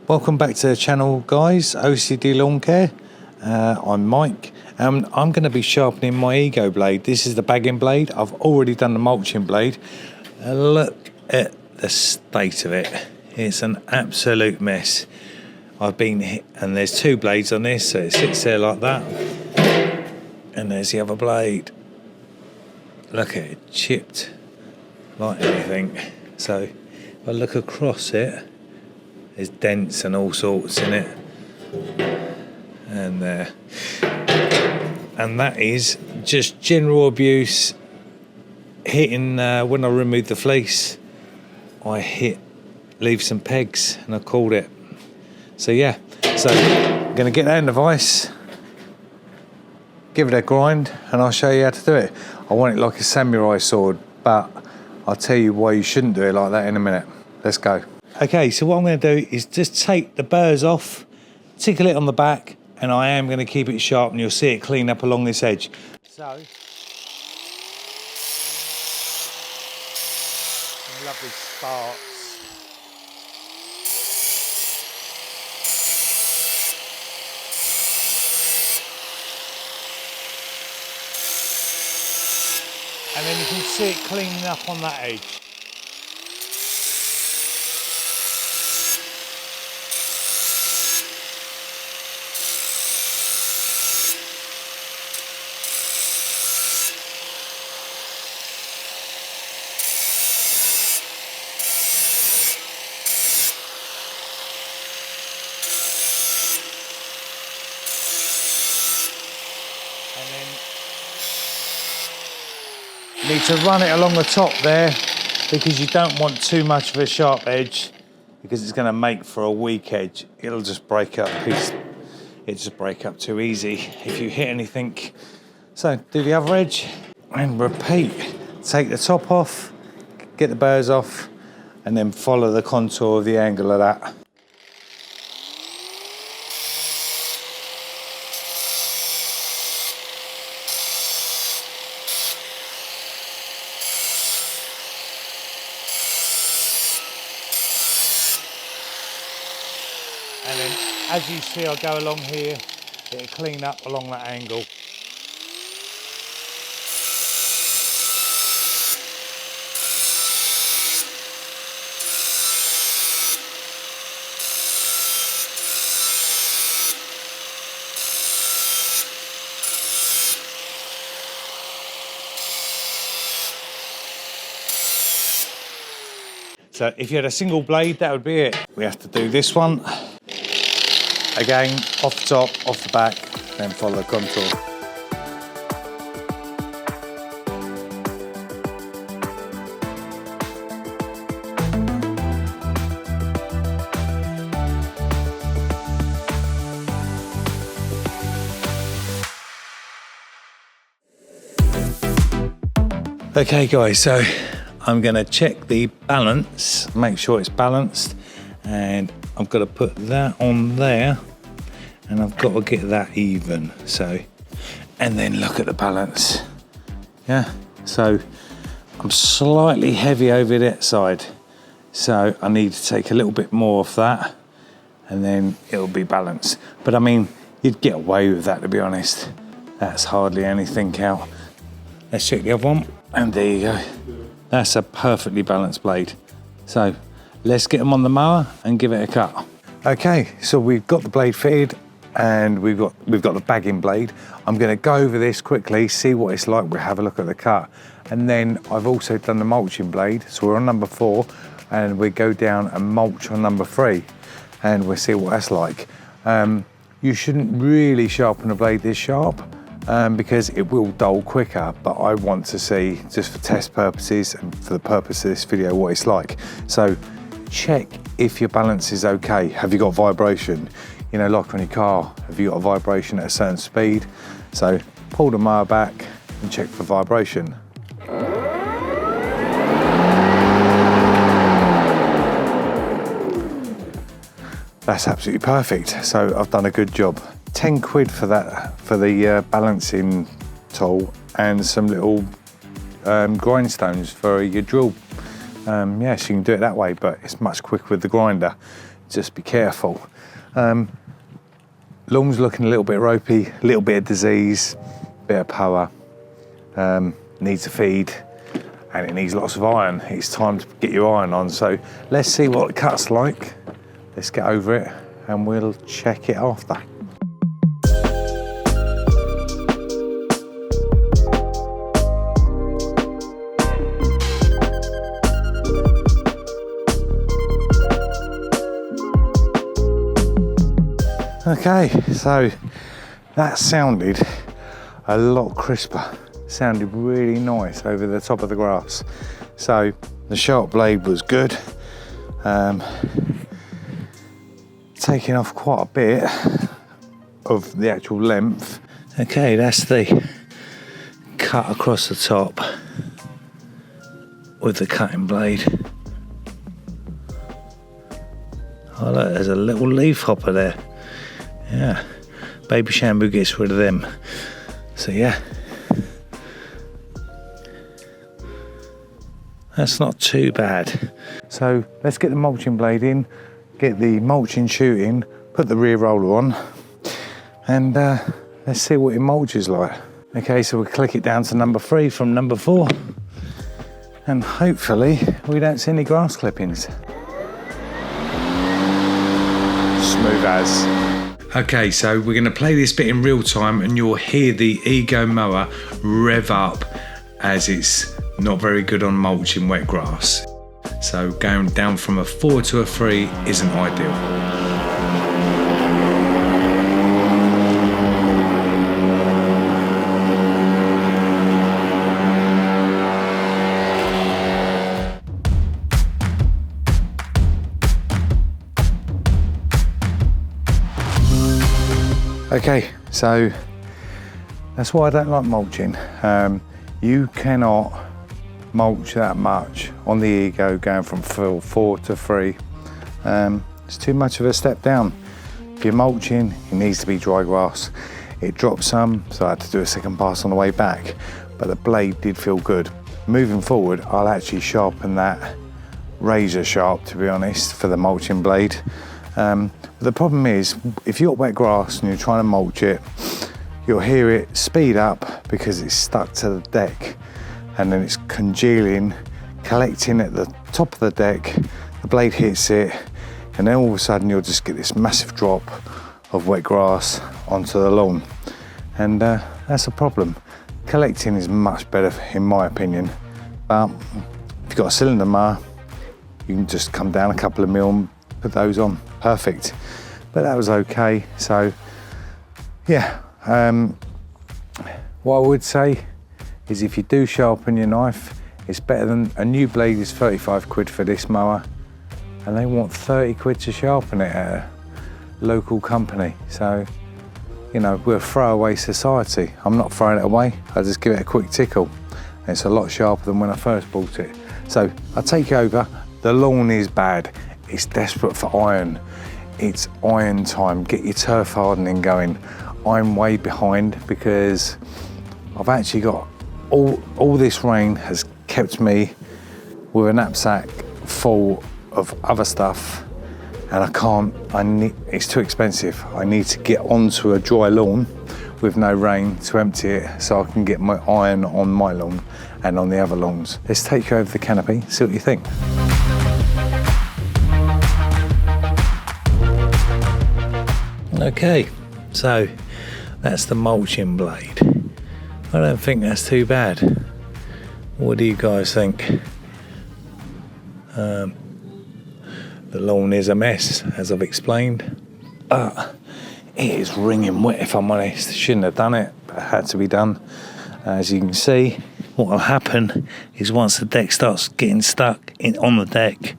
Welcome back to the channel, guys. OCD Lawn Care. I'm Mike. I'm going to be sharpening my Ego blade. This is the bagging blade. I've already done the mulching blade. Look at the state of it. It's an absolute mess. I've been hit, and there's two blades on this, so it sits there like that. And there's the other blade. Look at it, chipped like anything. So if I look across it, there's dents and all sorts in it, and there. And that is just general abuse. Hitting when I remove the fleece, I leave some pegs, and I called it. So yeah, so I'm going to get that in the vise, give it a grind, and I'll show you how to do it. I want it like a samurai sword, but I'll tell you why you shouldn't do it like that in a minute. Let's go. Okay, so what I'm going to do is just take the burrs off, tickle it on the back, and I am going to keep it sharp, and you'll see it clean up along this edge. So, some lovely sparks. And then you can see it cleaning up on that edge. And then you need to run it along the top there, because you don't want too much of a sharp edge, because it's going to make for a weak edge. It'll just break up. It'll just break up too easy if you hit anything. So do the other edge and repeat. Take the top off, get the burrs off, and then follow the contour of the angle of that. And then, as you see, I'll go along here, it'll clean up along that angle. So if you had a single blade, that would be it. We have to do this one. Again, off the top, off the back, then follow the contour. Okay guys, so I'm going to check the balance, make sure it's balanced, and I've got to put that on there, and I've got to get that even. So, and then look at the balance. Yeah, so I'm slightly heavy over that side, so I need to take a little bit more off that, and then it'll be balanced. But I mean, you'd get away with that, to be honest. That's hardly anything out. Let's check the other one, and there you go. That's a perfectly balanced blade. So let's get them on the mower and give it a cut. Okay, so we've got the blade fitted, and we've got the bagging blade. I'm going to go over this quickly, see what it's like. We'll have a look at the cut, and then I've also done the mulching blade. So we're on number 4, and we go down and mulch on number 3, and we'll see what that's like. You shouldn't really sharpen a blade this sharp, because it will dull quicker, but I want to see, just for test purposes and for the purpose of this video, what it's like. So check if your balance is okay. Have you got vibration? You know, like on your car, have you got a vibration at a certain speed? So pull the mower back and check for vibration. That's absolutely perfect. So I've done a good job. 10 quid for that, for the balancing tool, and some little grindstones for your drill. Yeah, so you can do it that way, but it's much quicker with the grinder just be careful. Lawn's looking a little bit ropey, a little bit of disease, bit of power, needs a feed, and it needs lots of iron. It's time to get your iron on. So let's see what the cut's like. Let's get over it and we'll check it after. Okay, so that sounded a lot crisper. Sounded really nice over the top of the grass. So the sharp blade was good. Taking off quite a bit of the actual length. Okay, that's the cut across the top with the cutting blade. Oh look, there's a little leaf hopper there. Yeah, baby shampoo gets rid of them. So yeah, that's not too bad. So let's get the mulching blade in, get the mulching chute in, put the rear roller on, and let's see what it mulches like. Okay, so we'll click it down to number 3 from number 4, and hopefully we don't see any grass clippings. Smooth as. Okay, so we're going to play this bit in real time and you'll hear the Ego mower rev up as it's not very good on mulching wet grass. So going down from a 4 to a 3 isn't ideal. Okay, so that's why I don't like mulching. You cannot mulch that much on the Ego going from 4 to 3. It's too much of a step down. If you're mulching, it needs to be dry grass. It dropped some, so I had to do a second pass on the way back, but the blade did feel good. Moving forward, I'll actually sharpen that razor sharp, to be honest, for the mulching blade. The problem is, if you've got wet grass and you're trying to mulch it, you'll hear it speed up because it's stuck to the deck, and then it's congealing, collecting at the top of the deck, the blade hits it, and then all of a sudden you'll just get this massive drop of wet grass onto the lawn. And that's a problem. Collecting is much better in my opinion, but if you've got a cylinder mower, you can just come down a couple of mil and put those on. Perfect. But that was okay. So yeah, what I would say is if you do sharpen your knife, it's better than a new blade is 35 quid for this mower, and they want 30 quid to sharpen it at a local company. So, you know, we're a throwaway society. I'm not throwing it away, I just give it a quick tickle. It's a lot sharper than when I first bought it. So I'll take you over. The lawn is bad. It's desperate for iron. It's iron time. Get your turf hardening going. I'm way behind because I've actually got all this rain has kept me with a knapsack full of other stuff, and it's too expensive. I need to get onto a dry lawn with no rain to empty it so I can get my iron on my lawn and on the other lawns. Let's take you over the canopy, see what you think. Okay, so that's the mulching blade. I don't think that's too bad. What do you guys think? The lawn is a mess, as I've explained, but it is wringing wet, if I'm honest. Shouldn't have done it, but it had to be done. As you can see, what will happen is once the deck starts getting stuck on the deck,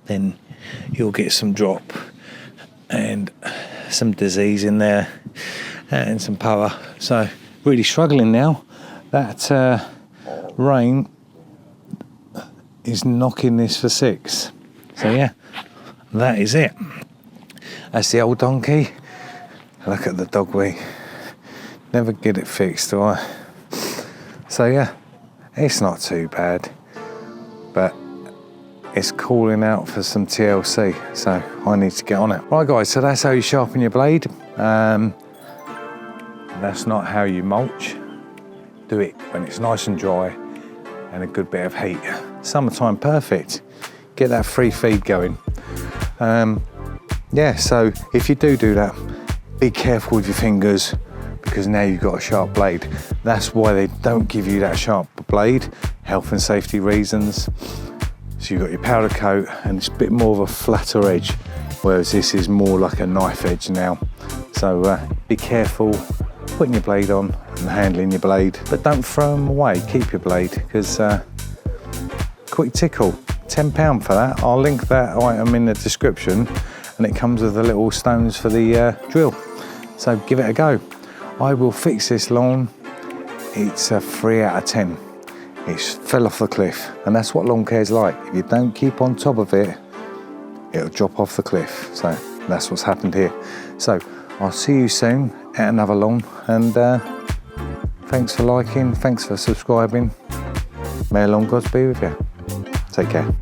then you'll get some drop and some disease in there and some power. So really struggling now. That rain is knocking this for 6. So yeah, that is it. That's the old donkey. Look at the dog wee. Never get it fixed, do I? So yeah, it's not too bad, but it's calling out for some TLC, so I need to get on it. Right guys, so that's how you sharpen your blade. That's not how you mulch. Do it when it's nice and dry and a good bit of heat. Summertime, perfect. Get that free feed going. Yeah, so if you do that, be careful with your fingers, because now you've got a sharp blade. That's why they don't give you that sharp blade, health and safety reasons. So you've got your powder coat and it's a bit more of a flatter edge, whereas this is more like a knife edge now. So be careful putting your blade on and handling your blade, but don't throw them away. Keep your blade, because quick tickle, £10 for that. I'll link that item in the description, and it comes with the little stones for the drill. So give it a go. I will fix this lawn. It's a 3 out of 10. It's fell off the cliff, and that's what lawn care is like. If you don't keep on top of it, it'll drop off the cliff. So that's what's happened here. So I'll see you soon at another lawn, and thanks for liking, thanks for subscribing. May the long gods be with you. Take care.